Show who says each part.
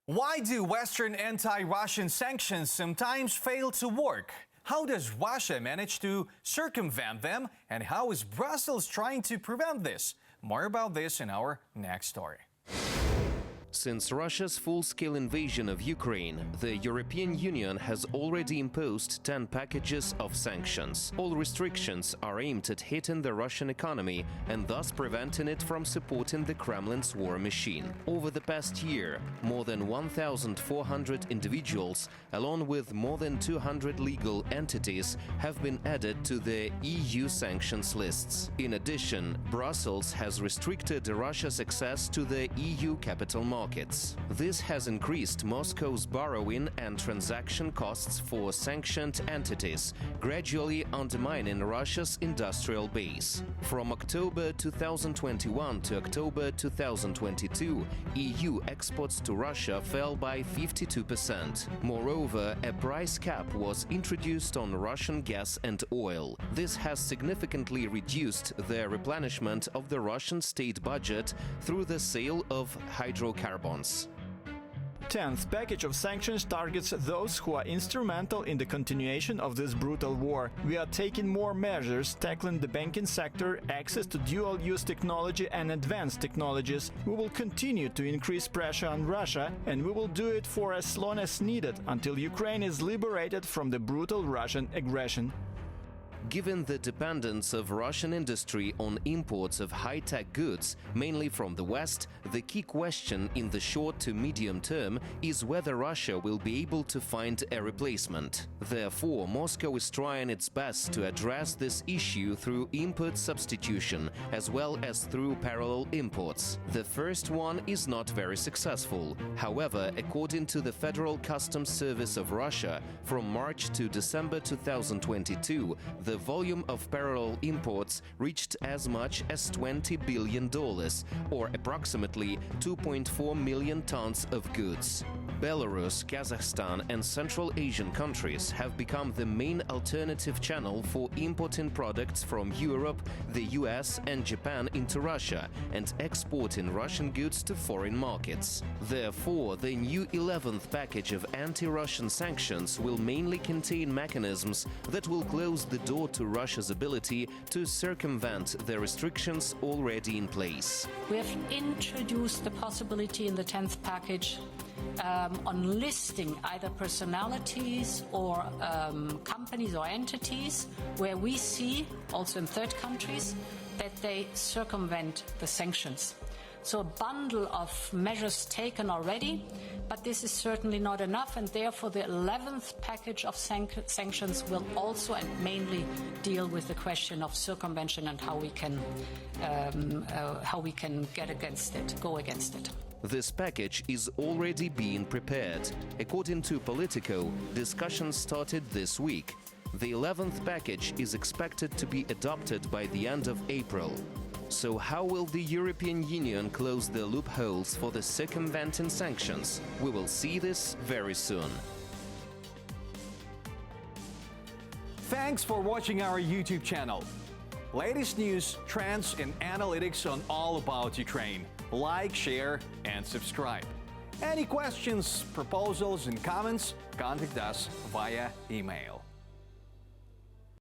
Speaker 1: Why do Western anti-Russian sanctions sometimes fail to work? How does Russia manage to circumvent them? And how is Brussels trying to prevent this? More about this in our next story.
Speaker 2: Since Russia's full-scale invasion of Ukraine, the European Union has already imposed 10 packages of sanctions. All restrictions are aimed at hitting the Russian economy and thus preventing it from supporting the Kremlin's war machine. Over the past year, more than 1,400 individuals, along with more than 200 legal entities, have been added to the EU sanctions lists. In addition, Brussels has restricted Russia's access to the EU capital markets. This has increased Moscow's borrowing and transaction costs for sanctioned entities, gradually undermining Russia's industrial base. From October 2021 to October 2022, EU exports to Russia fell by 52%. Moreover, a price cap was introduced on Russian gas and oil. This has significantly reduced the replenishment of the Russian state budget through the sale of hydrocarbons.
Speaker 3: 10th package of sanctions targets those who are instrumental in the continuation of this brutal war. We are taking more measures tackling the banking sector, access to dual-use technology and advanced technologies. We will continue to increase pressure on Russia, and we will do it for as long as needed until Ukraine is liberated from the brutal Russian aggression.
Speaker 2: Given the dependence of Russian industry on imports of high-tech goods, mainly from the West, the key question in the short to medium term is whether Russia will be able to find a replacement. Therefore, Moscow is trying its best to address this issue through import substitution, as well as through parallel imports. The first one is not very successful. However, according to the Federal Customs Service of Russia, from March to December 2022, the volume of parallel imports reached as much as $20 billion, or approximately 2.4 million tons of goods. Belarus, Kazakhstan and Central Asian countries have become the main alternative channel for importing products from Europe, the US and Japan into Russia and exporting Russian goods to foreign markets. Therefore, the new 11th package of anti-Russian sanctions will mainly contain mechanisms that will close the door to Russia's ability to circumvent the restrictions already in place.
Speaker 4: We have introduced the possibility in the 10th package on listing either personalities or companies or entities where we see, also in third countries, that they circumvent the sanctions. So a bundle of measures taken already, but this is certainly not enough, and therefore the 11th package of sanctions will also and mainly deal with the question of circumvention and how we can get against it, go against it.
Speaker 2: This package is already being prepared. According to Politico, discussions started this week. The 11th package is expected to be adopted by the end of April. So how will the European Union close the loopholes for the circumventing sanctions? We will see this very soon.
Speaker 1: Thanks for watching our YouTube channel. Latest news, trends and analytics on all about Ukraine. Like, share and subscribe. Any questions, proposals and comments, contact us via email.